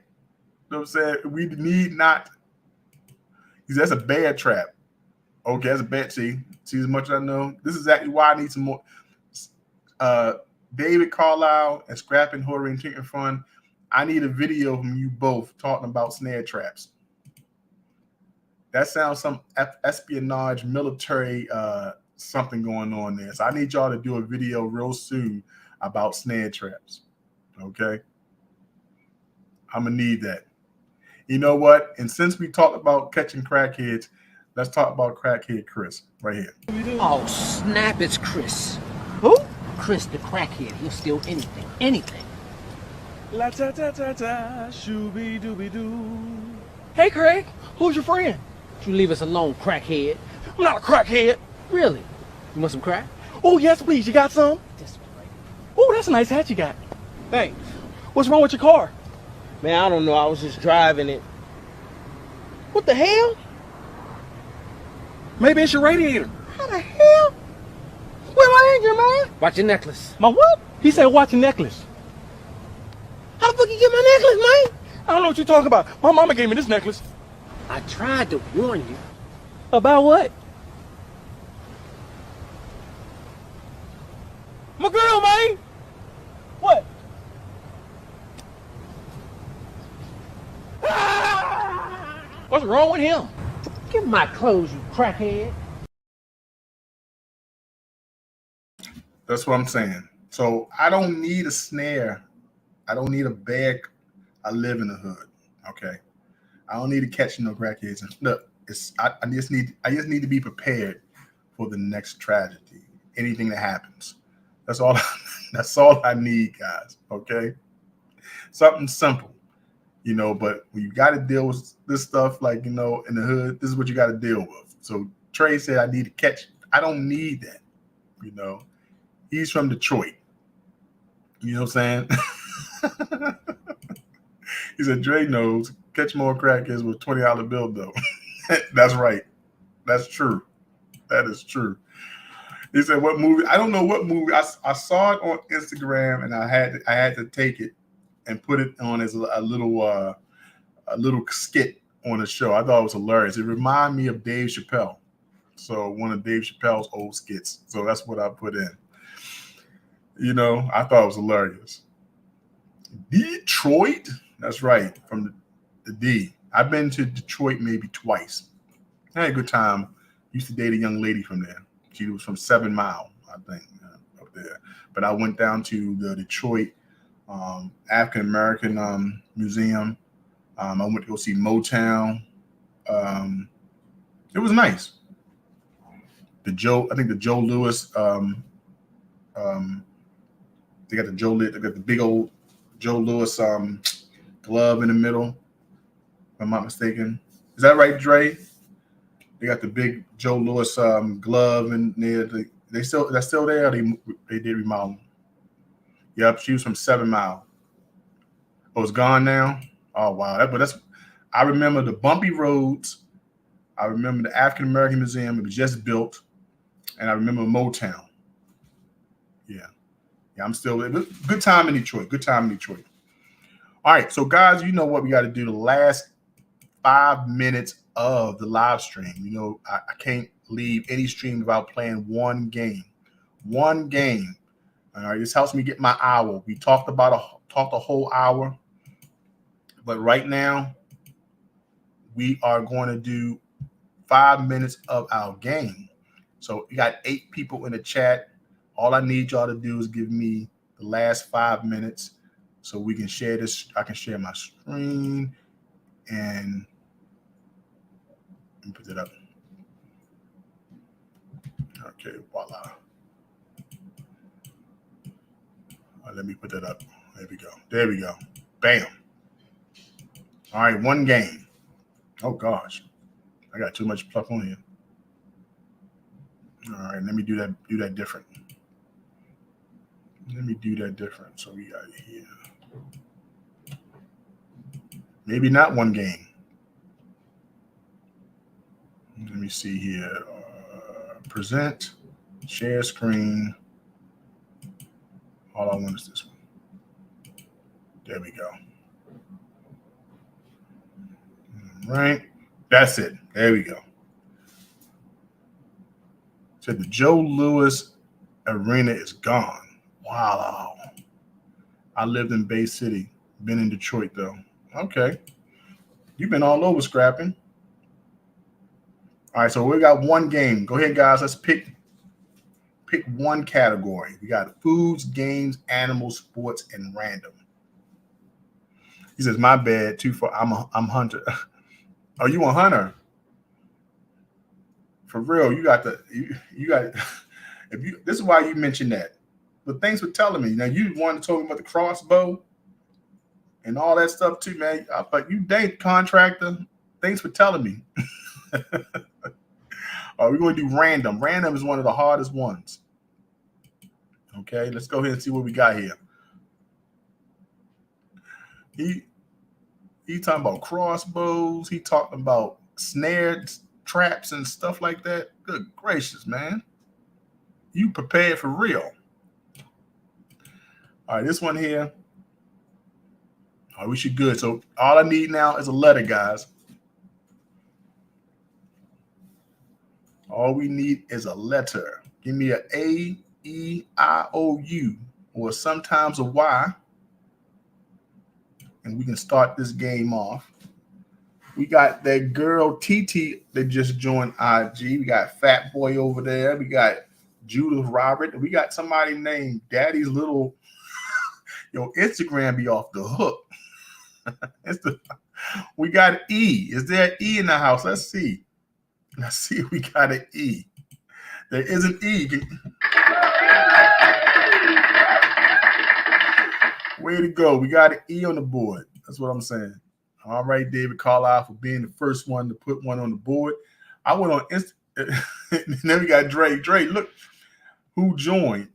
A: know what I'm saying? We need not. That's a bad trap. Okay, that's a bad. See as much as I know. This is exactly why I need some more. David Carlisle and Scrapping Horror and Tinker Fun. I need a video from you both talking about snare traps. That sounds some espionage, military, something going on there. So I need y'all to do a video real soon about snare traps. Okay? I'm going to need that. You know what? And since we talked about catching crackheads, let's talk about crackhead Chris right here.
E: Oh, snap, it's Chris.
F: Who?
E: Chris the crackhead. He'll steal anything.
F: La ta ta ta ta, shooby dooby doo. Hey, Craig, who's your friend?
E: You leave us alone, crackhead.
F: I'm not a crackhead.
E: Really? You want some crack?
F: Oh, yes, please. You got some?
E: This way.
F: Oh, that's a nice hat you got.
G: Thanks.
F: What's wrong with your car?
G: Man, I don't know. I was just driving it.
F: What the hell? Maybe it's your radiator.
G: How the hell? Where my engine, man?
E: Watch your necklace.
F: My what? He said watch your necklace.
G: How the fuck you get my necklace, man?
F: I don't know what you're talking about. My mama gave me this necklace.
E: I tried to warn you.
F: About what? My girl, man. What? What's wrong with him?
E: Give my clothes, you crackhead.
A: That's what I'm saying. So I don't need a snare. I don't need a bag. I live in the hood. Okay. I don't need to catch no crackheads. Look, I just need to be prepared for the next tragedy. Anything that happens. That's all I need, guys. Okay. Something simple. But when you got to deal with this stuff, like, in the hood, this is what you got to deal with. So Trey said, I need to catch. I don't need that. He's from Detroit. You know what I'm saying? He said, Dre knows catch more crackheads with $20 bill, though. That's right. That's true. That is true. He said, what movie? I don't know what movie. I saw it on Instagram, and I had to take it and put it on as a little skit on the show. I thought it was hilarious. It reminded me of Dave Chappelle. So one of Dave Chappelle's old skits. So that's what I put in. I thought it was hilarious. Detroit? That's right, from the D. I've been to Detroit maybe twice. I had a good time. Used to date a young lady from there. She was from 7 Mile, I think, up there. But I went down to the Detroit African American Museum. I went to go see Motown. It was nice. I think the Joe Louis. They got the big old Joe Louis glove in the middle. If I'm not mistaken. Is that right, Dre? They got the big Joe Louis glove in there. That's still there. They did remodel them. Yep, she was from 7 Mile. Oh, it's gone now. Oh wow, I remember the bumpy roads. I remember the African American Museum. It was just built, and I remember Motown. Yeah, I'm still good time in Detroit. Good time in Detroit. All right, so guys, you know what we got to do. The last 5 minutes of the live stream. You know, I can't leave any stream without playing one game. One game. All right, this helps me get my hour. We talked a whole hour, but right now we are going to do 5 minutes of our game. So we got 8 people in the chat. All I need y'all to do is give me the last 5 minutes so we can share this. I can share my screen and put it up. Okay, voila. Let me put that up. There we go. There we go. Bam. All right, one game. Oh gosh, I got too much fluff on here. All right, let me do that different. Let me do that different. So we got here. Maybe not one game. Let me see here. Present, share screen. All I want is this one. There we go. All right. That's it. There we go. So the Joe Louis Arena is gone. Wow. I lived in Bay City. Been in Detroit, though. Okay. You've been all over scrapping. All right, so we got one game. Go ahead, guys. Let's pick one category. We got foods, games, animals, sports, and random. He says, "My bad, too far. I'm Hunter." Are you a hunter? For real, you got. This is why you mentioned that. But thanks for telling me. Now you wanted to talk about the crossbow and all that stuff too, man. But you date contractor. Thanks for telling me. All right, we're going to do random. Random is one of the hardest ones. Okay, let's go ahead and see what we got here. He talking about crossbows. He talking about snare traps and stuff like that. Good gracious, man. You prepared for real. All right, this one here. All right, we should good. So all I need now is a letter, guys. All we need is a letter. Give me an A, E, I, O, U, or sometimes a Y. And we can start this game off. We got that girl TT that just joined IG. We got Fat Boy over there. We got Judith Robert. We got somebody named Daddy's Little. Yo, Instagram be off the hook. We got E. Is there an E in the house? Let's see. Let's see if we got an E. There is an E. Way to go. We got an E on the board. That's what I'm saying. All right, David Carlisle, for being the first one to put one on the board. I went on Insta. And then we got Dre. Dre, look who joined.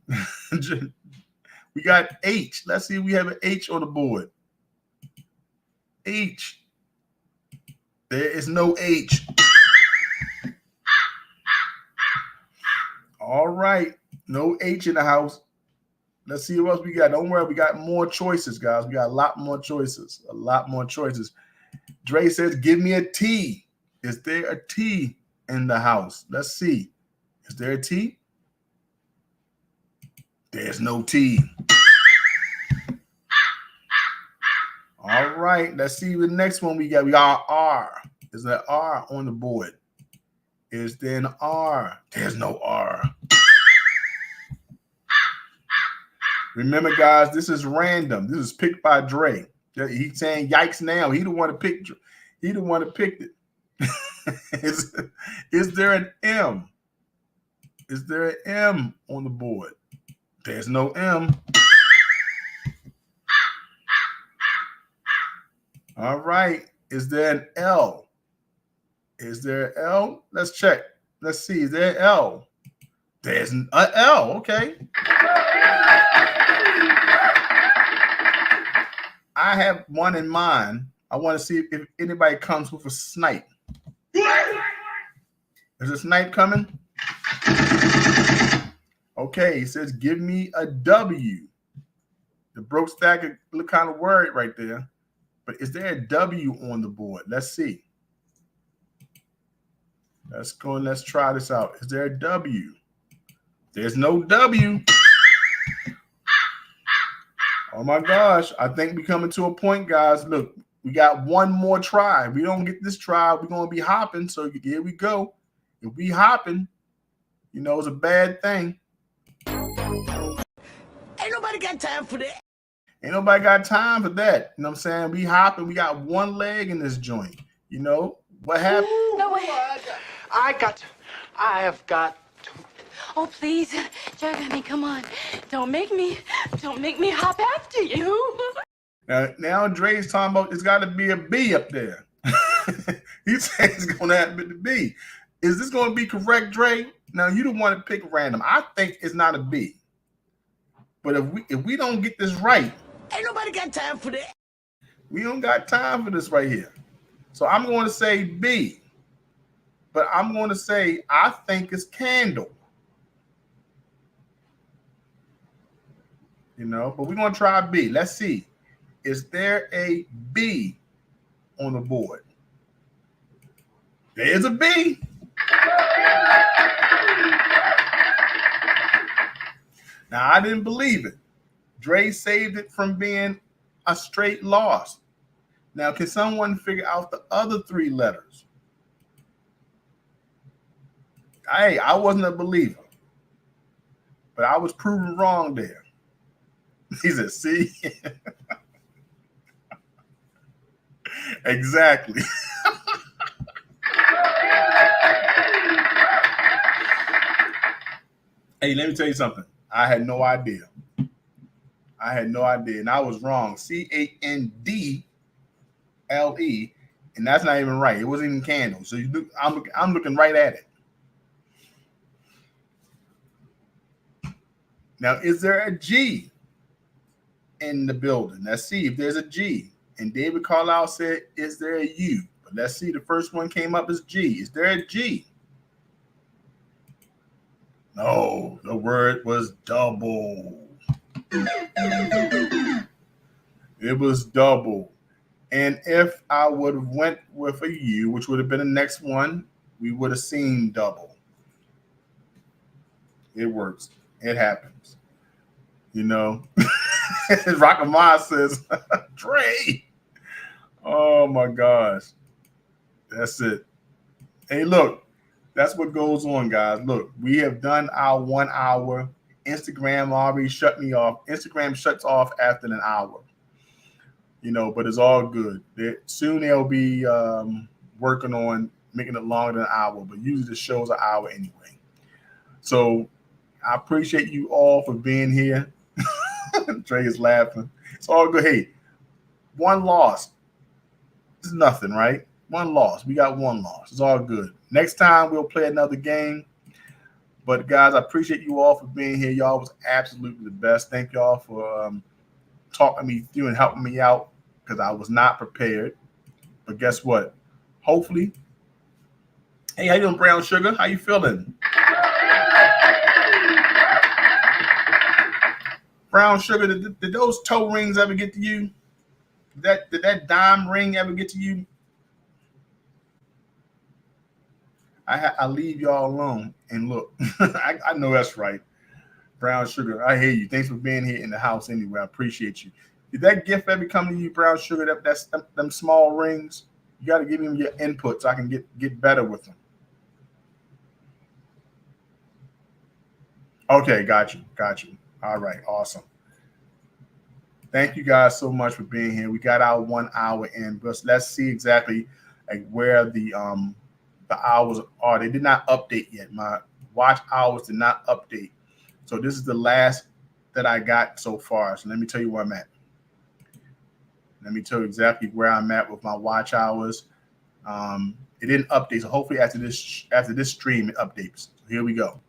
A: We got H. Let's see if we have an H on the board. H. There is no H. All right. No H in the house. Let's see what else we got. Don't worry. We got more choices, guys. We got a lot more choices. A lot more choices. Dre says, give me a T. Is there a T in the house? Let's see. Is there a T? There's no T. All right. Let's see the next one we got. We got R. Is there R on the board? Is there an R? There's no R. Remember, guys, this is random. This is picked by Dre. He's saying yikes now. He the one to pick. He the one that picked it. Is there an M? Is there an M on the board? There's no M. All right. Is there an L? Is there an L? Let's check. Let's see. Is there an L? There's an L. Okay. I have one in mind. I want to see if anybody comes with a snipe. Is a snipe coming? Okay, he says, give me a W. The broke stack look kind of worried right there. But is there a W on the board? Let's see. Let's go and let's try this out. Is there a W? There's no W. Oh my gosh. I think we're coming to a point, guys. Look, we got one more try. If we don't get this try, we're going to be hopping. So here we go. If we hopping, you know, it's a bad thing.
G: Ain't nobody got time for that.
A: Ain't nobody got time for that. You know what I'm saying? We hopping. We got one leg in this joint. You know what happened?
H: No way.
F: I have got to.
H: Oh, please, Jack, I mean, come on. Don't make me hop after you.
A: Now Dre's talking about it's got to be a B up there. He said it's going to have to be. Is this going to be correct, Dre? Now, you don't want to pick random. I think it's not a B. But if we don't get this right,
G: Ain't nobody got time for that.
A: we don't got time for this right here. So I'm going to say B. But I'm going to say I think it's candle. You know, but we're going to try B. Let's see. Is there a B on the board? There's a B. Now, I didn't believe it. Dre saved it from being a straight loss. Now, can someone figure out the other three letters? Hey, I wasn't a believer, but I was proven wrong there. He said, see? Exactly. Hey, let me tell you something. I had no idea. And I was wrong. CANDLE, and that's not even right. It wasn't even candle. So I'm looking right at it. Now, is there a G in the building? Let's see if there's a G. And David Carlisle said, is there a U? But let's see. The first one came up as G. Is there a G? No, the word was double. It was double. And if I would have went with a U, which would have been the next one, we would have seen double. It works. It happens. You know, Rockamai says, Dre. Oh my gosh. That's it. Hey, look, that's what goes on, guys. Look, we have done our 1 hour. Instagram already shut me off. Instagram shuts off after an hour. You know, but it's all good. Soon they'll be working on making it longer than an hour, but usually the show's an hour anyway. So I appreciate you all for being here. Trey is laughing. It's all good. Hey, one loss is nothing, right? One loss. We got one loss. It's all good. Next time we'll play another game. But guys, I appreciate you all for being here. Y'all was absolutely the best. Thank y'all for talking me through and helping me out because I was not prepared. But guess what? Hopefully. Hey, how you doing, Brown Sugar? How you feeling? Brown Sugar, did those toe rings ever get to you? Did that dime ring ever get to you? I leave y'all alone. And look, I know that's right. Brown Sugar, I hear you. Thanks for being here in the house anyway. I appreciate you. Did that gift ever come to you, Brown Sugar? That's them small rings? You got to give them your input so I can get better with them. Okay, got you. All right, awesome. Thank you guys so much for being here. We got our 1 hour in, but let's see exactly where the hours are. They did not update yet. My watch hours did not update. So this is the last that I got so far. So let me tell you where I'm at. Let me tell you exactly where I'm at with my watch hours. It didn't update, so hopefully after this stream it updates. So here we go.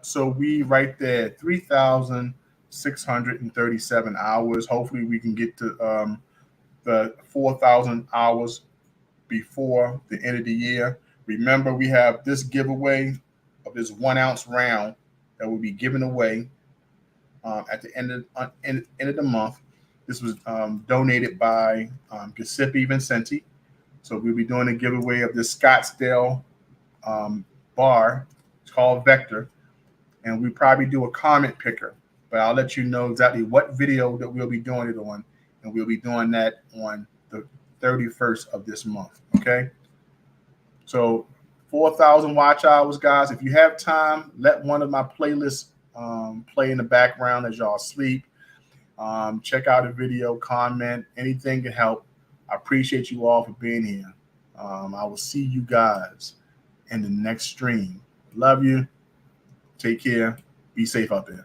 A: So we right there, 3,637 hours. Hopefully we can get to the 4,000 hours before the end of the year. Remember, we have this giveaway of this 1 ounce round that will be given away at the end of the month. This was donated by Giuseppe Vincenti. So we'll be doing a giveaway of this Scottsdale bar. It's called Vector. And we probably do a comment picker, but I'll let you know exactly what video that we'll be doing it on. And we'll be doing that on the 31st of this month, okay? So 4,000 watch hours, guys. If you have time, let one of my playlists play in the background as y'all sleep. Check out the video, comment, anything can help. I appreciate you all for being here. I will see you guys in the next stream. Love you. Take care. Be safe out there.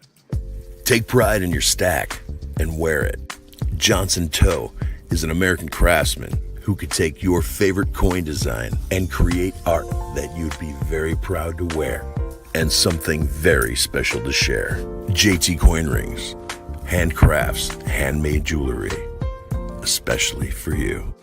C: Take pride in your stack and wear it. Johnson Toe is an American craftsman who could take your favorite coin design and create art that you'd be very proud to wear and something very special to share. JTCoinRings, handcrafts, handmade jewelry, especially for you.